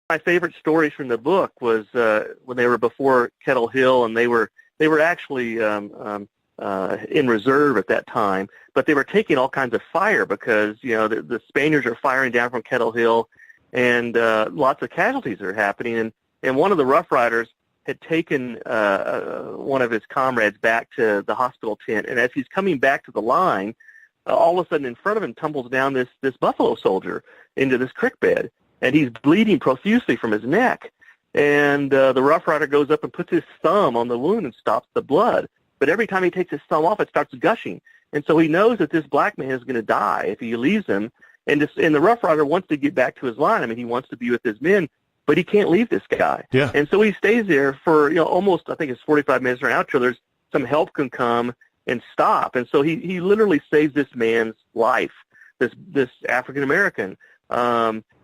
my favorite stories from the book was when they were before Kettle Hill, and they were actually in reserve at that time, but they were taking all kinds of fire because the Spaniards are firing down from Kettle Hill, and lots of casualties are happening. And one of the Rough Riders had taken one of his comrades back to the hospital tent, and as he's coming back to the line, all of a sudden in front of him tumbles down this buffalo soldier into this creek bed, and he's bleeding profusely from his neck. And the Rough Rider goes up and puts his thumb on the wound and stops the blood. But every time he takes his thumb off, it starts gushing. And so he knows that this black man is going to die if he leaves him. And the Rough Rider wants to get back to his line. I mean, he wants to be with his men, but he can't leave this guy. Yeah. And so he stays there for almost, I think it's 45 minutes or an hour till there's some help can come and stop. And so he literally saves this man's life, this African American.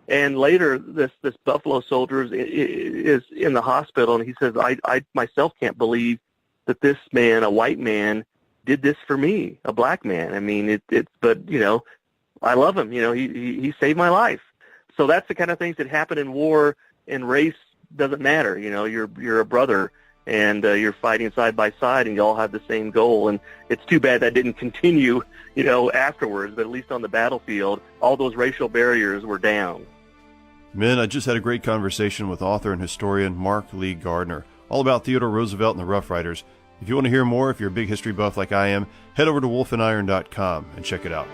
And later, this buffalo soldier is in the hospital, and he says, I myself can't believe that this man, a white man, did this for me, a black man. I mean, but I love him. He saved my life. So that's the kind of things that happen in war, and race doesn't matter. You're a brother, and you're fighting side by side, and you all have the same goal. And it's too bad that didn't continue, afterwards, but at least on the battlefield, all those racial barriers were down. Men, I just had a great conversation with author and historian Mark Lee Gardner, all about Theodore Roosevelt and the Rough Riders. If you want to hear more, if you're a big history buff like I am, head over to wolfandiron.com and check it out.